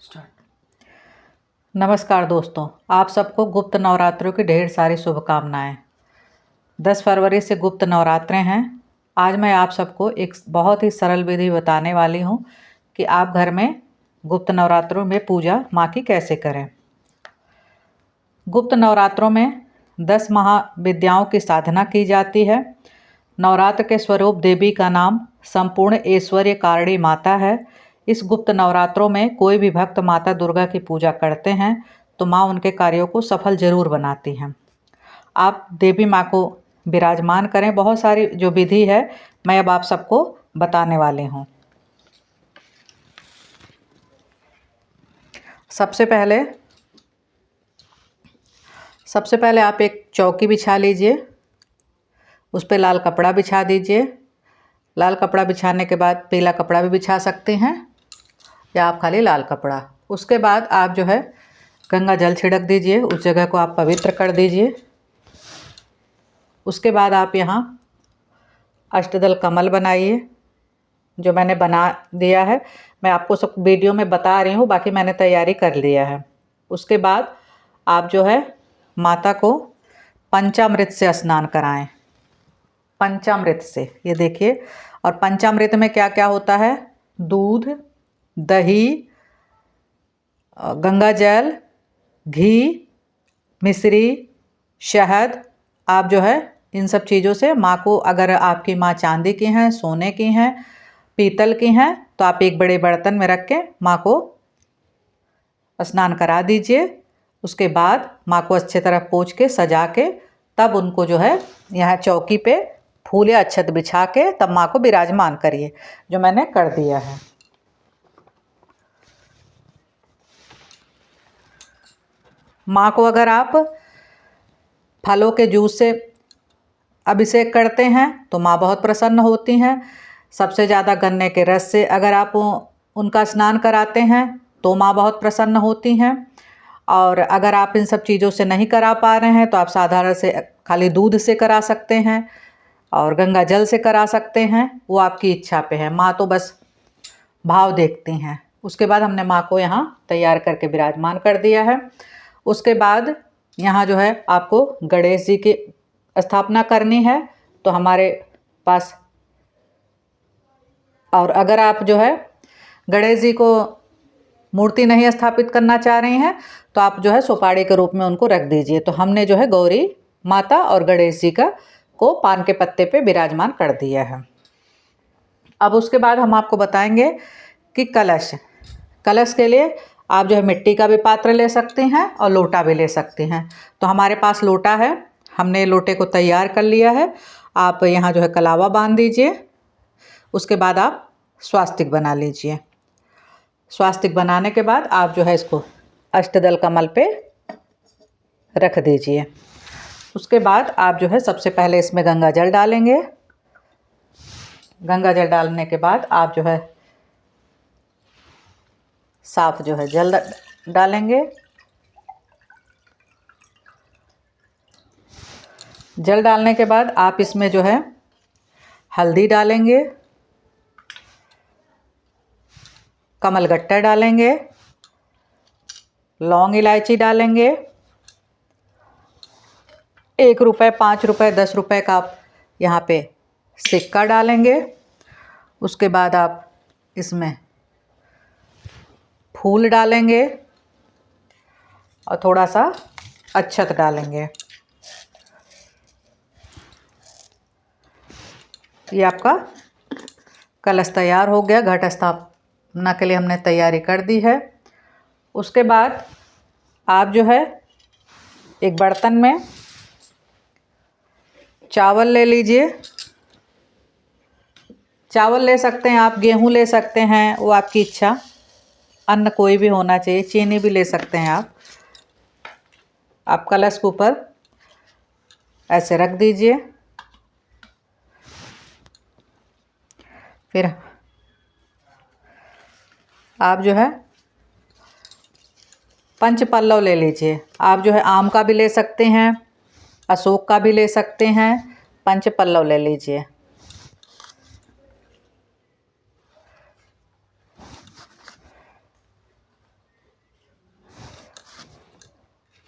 Start. नमस्कार दोस्तों, आप सबको गुप्त नवरात्रों की ढेर सारी शुभकामनाएं। 10 फरवरी से गुप्त नवरात्रे हैं। आज मैं आप सबको एक बहुत ही सरल विधि बताने वाली हूं कि आप घर में गुप्त नवरात्रों में पूजा माँ की कैसे करें। गुप्त नवरात्रों में 10 महाविद्याओं की साधना की जाती है। नवरात्र के स्वरूप देवी का नाम संपूर्ण ऐश्वर्य कारिणी माता है। इस गुप्त नवरात्रों में कोई भी भक्त माता दुर्गा की पूजा करते हैं तो माँ उनके कार्यों को सफल जरूर बनाती हैं। आप देवी माँ को विराजमान करें। बहुत सारी जो विधि है मैं अब आप सबको बताने वाली हूँ। सबसे पहले आप एक चौकी बिछा लीजिए, उस पर लाल कपड़ा बिछा दीजिए। लाल कपड़ा बिछाने के बाद पीला कपड़ा भी बिछा सकते हैं या आप खाली लाल कपड़ा। उसके बाद आप जो है गंगा जल छिड़क दीजिए, उस जगह को आप पवित्र कर दीजिए। उसके बाद आप यहाँ अष्टदल कमल बनाइए, जो मैंने बना दिया है। मैं आपको सब वीडियो में बता रही हूँ, बाकी मैंने तैयारी कर लिया है। उसके बाद आप जो है माता को पंचामृत से स्नान कराएं। पंचामृत से, ये देखिए। और पंचामृत में क्या क्या होता है? दूध, दही, गंगा जल, घी, मिश्री, शहद। आप जो है इन सब चीज़ों से माँ को, अगर आपकी माँ चांदी की हैं, सोने की हैं, पीतल की हैं, तो आप एक बड़े बर्तन में रख के माँ को स्नान करा दीजिए। उसके बाद माँ को अच्छे तरह पोंछ के सजा के तब उनको जो है यहाँ चौकी पे फूल या अक्षत बिछा के तब माँ को विराजमान करिए, जो मैंने कर दिया है। माँ को अगर आप फलों के जूस से अभिषेक करते हैं तो माँ बहुत प्रसन्न होती हैं। सबसे ज़्यादा गन्ने के रस से अगर आप उनका स्नान कराते हैं तो माँ बहुत प्रसन्न होती हैं। और अगर आप इन सब चीज़ों से नहीं करा पा रहे हैं तो आप साधारण से खाली दूध से करा सकते हैं और गंगा जल से करा सकते हैं, वो आपकी इच्छा पे है। माँ तो बस भाव देखती हैं। उसके बाद हमने माँ को यहाँ तैयार करके विराजमान कर दिया है। उसके बाद यहाँ जो है आपको गणेश जी की स्थापना करनी है। तो हमारे पास, और अगर आप जो है गणेश जी को मूर्ति नहीं स्थापित करना चाह रही हैं तो आप जो है सुपाड़ी के रूप में उनको रख दीजिए। तो हमने जो है गौरी माता और गणेश जी का को पान के पत्ते पे विराजमान कर दिया है। अब उसके बाद हम आपको बताएंगे कि कलश के लिए आप जो है मिट्टी का भी पात्र ले सकते हैं और लोटा भी ले सकते हैं। तो हमारे पास लोटा है, हमने लोटे को तैयार कर लिया है। आप यहाँ जो है कलावा बांध दीजिए। उसके बाद आप स्वास्तिक बना लीजिए। स्वास्तिक बनाने के बाद आप जो है इसको अष्टदल कमल पे रख दीजिए। उसके बाद आप जो है सबसे पहले इसमें गंगा जल डालेंगे। गंगा जल डालने के बाद आप जो है साफ जो है जल डालेंगे। जल डालने के बाद आप इसमें जो है हल्दी डालेंगे, कमलगट्टा डालेंगे, लौंग इलायची डालेंगे, 1 रुपये, 5 रुपये, 10 रुपये का आप यहाँ पे सिक्का डालेंगे। उसके बाद आप इसमें फूल डालेंगे और थोड़ा सा अक्षत डालेंगे। ये आपका कलश तैयार हो गया। घट स्थापना के लिए हमने तैयारी कर दी है। उसके बाद आप जो है एक बर्तन में चावल ले लीजिए। चावल ले सकते हैं आप, गेहूं ले सकते हैं, वो आपकी इच्छा। अन्न कोई भी होना चाहिए। चीनी भी ले सकते हैं आप। कलश के ऊपर ऐसे रख दीजिए। फिर आप जो है पंच पल्लव ले लीजिए। आप जो है आम का भी ले सकते हैं, अशोक का भी ले सकते हैं। पंच पल्लव ले लीजिए।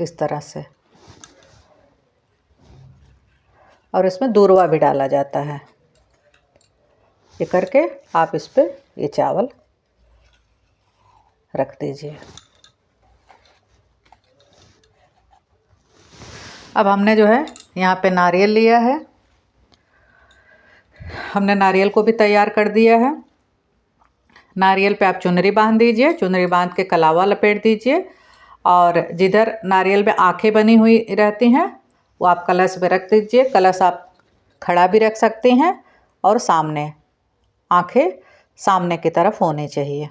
इस तरह से, और इसमें दूर्वा भी डाला जाता है। ये करके आप इस पे ये चावल रख दीजिए। अब हमने जो है यहाँ पे नारियल लिया है, हमने नारियल को भी तैयार कर दिया है। नारियल पे आप चुनरी बांध दीजिए, चुनरी बांध के कलावा लपेट दीजिए, और जिधर नारियल में आंखें बनी हुई रहती हैं वो आप कलश पे रख दीजिए। कलश आप खड़ा भी रख सकते हैं और सामने, आंखें सामने की तरफ होनी चाहिए।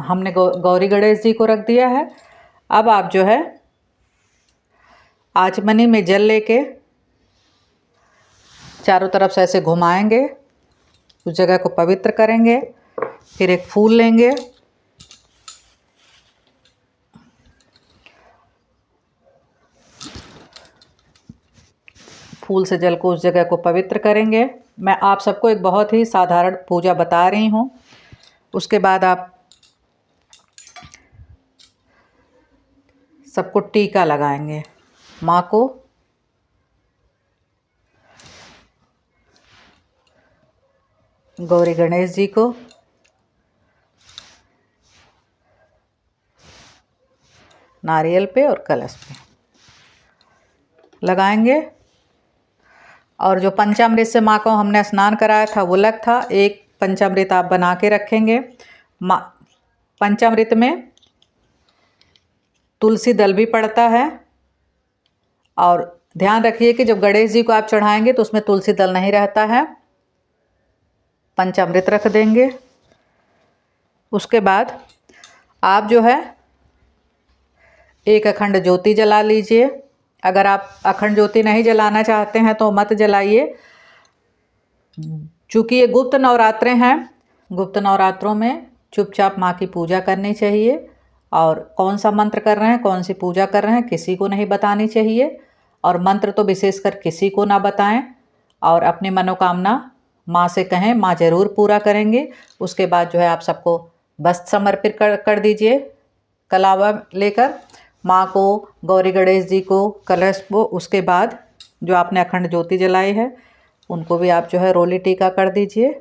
हमने गौरी गणेश जी को रख दिया है। अब आप जो है आचमनी में जल लेके चारों तरफ से ऐसे घुमाएंगे, उस जगह को पवित्र करेंगे। फिर एक फूल लेंगे, फूल से जल को उस जगह को पवित्र करेंगे। मैं आप सबको एक बहुत ही साधारण पूजा बता रही हूँ। उसके बाद आप सबको टीका लगाएंगे, माँ को गौरी गणेश जी को नारियल पे और कलश पे लगाएंगे। और जो पंचामृत से माँ को हमने स्नान कराया था वो अलग था, एक पंचामृत आप बना के रखेंगे। पंचामृत में तुलसी दल भी पड़ता है, और ध्यान रखिए कि जब गणेश जी को आप चढ़ाएंगे तो उसमें तुलसी दल नहीं रहता है। पंचामृत रख देंगे। उसके बाद आप जो है एक अखंड ज्योति जला लीजिए। अगर आप अखंड ज्योति नहीं जलाना चाहते हैं तो मत जलाइए, चूँकि ये गुप्त नवरात्रे हैं। गुप्त नवरात्रों में चुपचाप माँ की पूजा करनी चाहिए, और कौन सा मंत्र कर रहे हैं, कौन सी पूजा कर रहे हैं, किसी को नहीं बतानी चाहिए। और मंत्र तो विशेषकर किसी को ना बताएं, और अपनी मनोकामना माँ से कहें, माँ ज़रूर पूरा करेंगे। उसके बाद जो है आप सबको वस्त्र समर्पित कर दीजिए, कलावा लेकर माँ को, गौरी गणेश जी को, कलश को। उसके बाद जो आपने अखंड ज्योति जलाई है उनको भी आप जो है रोली टीका कर दीजिए।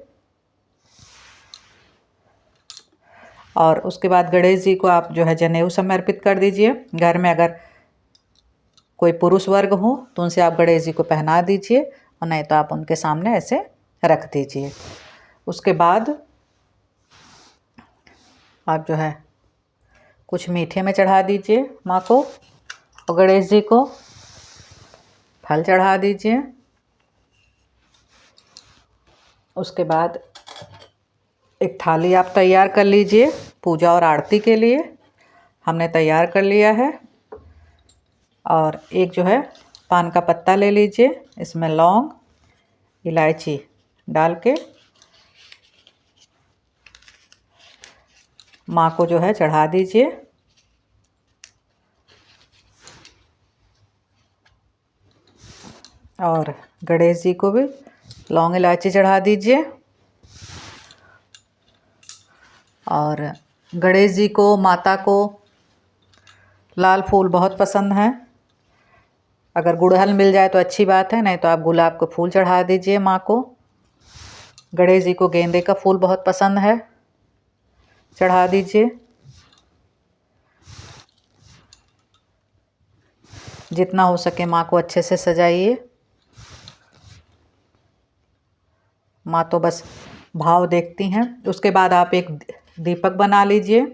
और उसके बाद गणेश जी को आप जो है जनेऊ समर्पित कर दीजिए। घर में अगर कोई पुरुष वर्ग हो तो उनसे आप गणेश जी को पहना दीजिए, और नहीं तो आप उनके सामने ऐसे रख दीजिए। उसके बाद आप जो है कुछ मीठे में चढ़ा दीजिए माँ को, और गणेश जी को फल चढ़ा दीजिए। उसके बाद एक थाली आप तैयार कर लीजिए पूजा और आरती के लिए। हमने तैयार कर लिया है। और एक जो है पान का पत्ता ले लीजिए, इसमें लौंग, इलायची डाल के माँ को जो है चढ़ा दीजिए। और गणेश जी को भी लौंग इलायची चढ़ा दीजिए। और गणेश जी को, माता को लाल फूल बहुत पसंद है। अगर गुड़हल मिल जाए तो अच्छी बात है, नहीं तो आप गुलाब के फूल चढ़ा दीजिए माँ को। गणेश जी को गेंदे का फूल बहुत पसंद है, चढ़ा दीजिए। जितना हो सके माँ को अच्छे से सजाइए। माँ तो बस भाव देखती हैं। उसके बाद आप एक दीपक बना लीजिए।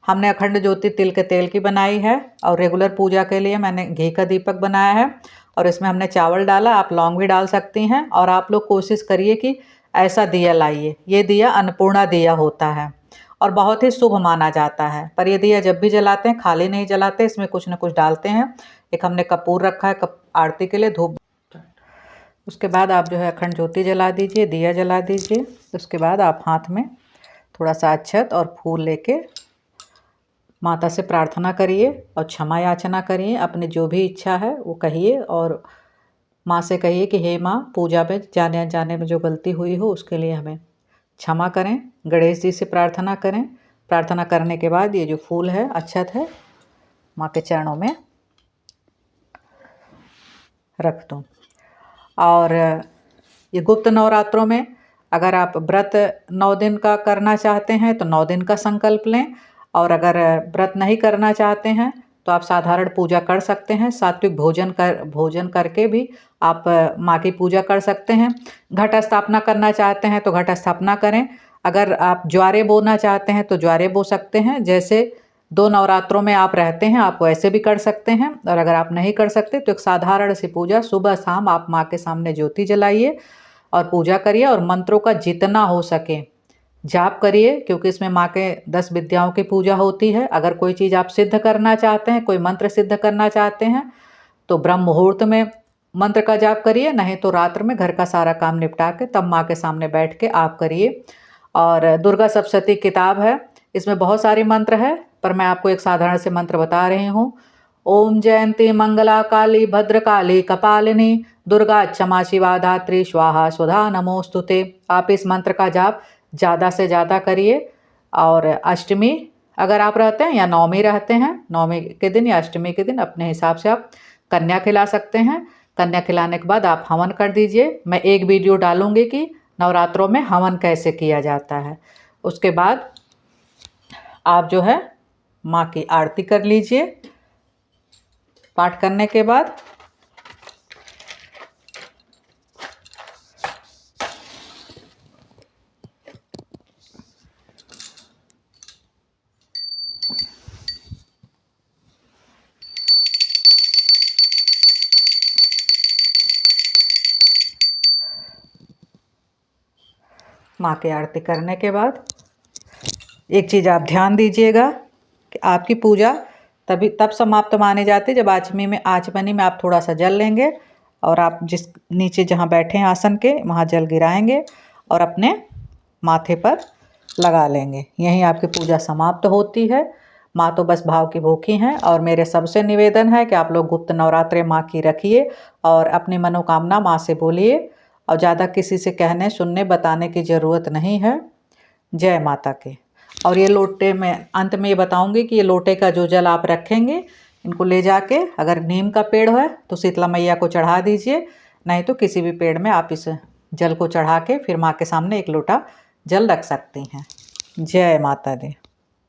हमने अखंड ज्योति तिल के तेल की बनाई है, और रेगुलर पूजा के लिए मैंने घी का दीपक बनाया है, और इसमें हमने चावल डाला। आप लौंग भी डाल सकती हैं। और आप लोग कोशिश करिए कि ऐसा दिया लाइए। ये दिया अन्नपूर्णा दिया होता है और बहुत ही शुभ माना जाता है। पर ये दिया जब भी जलाते हैं खाली नहीं जलाते, इसमें कुछ न कुछ डालते हैं। एक हमने कपूर रखा है आरती के लिए, धूप। उसके बाद आप जो है अखंड ज्योति जला दीजिए, दिया जला दीजिए। उसके बाद आप हाथ में थोड़ा सा अक्षत और फूल लेके माता से प्रार्थना करिए और क्षमा याचना करिए। अपनी जो भी इच्छा है वो कहिए, और माँ से कहिए कि हे माँ, पूजा में जाने अनजाने में जो गलती हुई हो उसके लिए हमें क्षमा करें। गणेश जी से प्रार्थना करें प्रार्थना करने के बाद ये जो फूल है, अक्षत है, माँ के चरणों में रख दूँ। और ये गुप्त नवरात्रों में अगर आप व्रत 9 दिन का करना चाहते हैं तो 9 दिन का संकल्प लें, और अगर व्रत नहीं करना चाहते हैं तो आप साधारण पूजा कर सकते हैं। सात्विक भोजन करके भी आप माँ की पूजा कर सकते हैं। घट स्थापना करना चाहते हैं तो घट स्थापना करें। अगर आप ज्वारे बोना चाहते हैं तो ज्वारे बो सकते हैं। जैसे 2 नवरात्रों में आप रहते हैं आप वैसे भी कर सकते हैं। और अगर आप नहीं कर सकते तो एक साधारण सी पूजा सुबह शाम आप माँ के सामने ज्योति जलाइए और पूजा करिए, और मंत्रों का जितना हो सके जाप करिए, क्योंकि इसमें माँ के 10 विद्याओं की पूजा होती है। अगर कोई चीज़ आप सिद्ध करना चाहते हैं, कोई मंत्र सिद्ध करना चाहते हैं तो ब्रह्म मुहूर्त में मंत्र का जाप करिए, नहीं तो रात्र में घर का सारा काम निपटा के तब माँ के सामने बैठ के आप करिए। और दुर्गा सप्तशती किताब है, इसमें बहुत सारे मंत्र है, पर मैं आपको एक साधारण से मंत्र बता रही हूँ। ओम जयंती मंगला काली भद्रकाली कपालिनी दुर्गा क्षमा शिवा धात्री स्वाहा स्वधा नमोस्तुते। आप इस मंत्र का जाप ज़्यादा से ज़्यादा करिए। और अष्टमी अगर आप रहते हैं या नवमी रहते हैं, नवमी के दिन या अष्टमी के दिन अपने हिसाब से आप कन्या खिला सकते हैं। कन्या खिलाने के बाद आप हवन कर दीजिए। मैं एक वीडियो डालूंगी कि नवरात्रों में हवन कैसे किया जाता है। उसके बाद आप जो है माँ की आरती कर लीजिए। पाठ करने के बाद माँ की आरती करने के बाद एक चीज़ आप ध्यान दीजिएगा कि आपकी पूजा तब समाप्त माने जाती जब आचमनी में आप थोड़ा सा जल लेंगे और आप जिस नीचे जहाँ बैठे हैं आसन के वहाँ जल गिराएंगे और अपने माथे पर लगा लेंगे। यहीं आपकी पूजा समाप्त होती है। माँ तो बस भाव की भूखी हैं, और मेरे सबसे निवेदन है कि आप लोग गुप्त नवरात्रे माँ की रखिए और अपनी मनोकामना माँ से बोलिए, और ज़्यादा किसी से कहने सुनने बताने की ज़रूरत नहीं है। जय माता की। और ये लोटे में अंत में ये बताऊंगी कि ये लोटे का जो जल आप रखेंगे, इनको ले जाके अगर नीम का पेड़ है तो शीतला मैया को चढ़ा दीजिए, नहीं तो किसी भी पेड़ में आप इस जल को चढ़ा के फिर माँ के सामने एक लोटा जल रख सकती हैं। जय माता दी।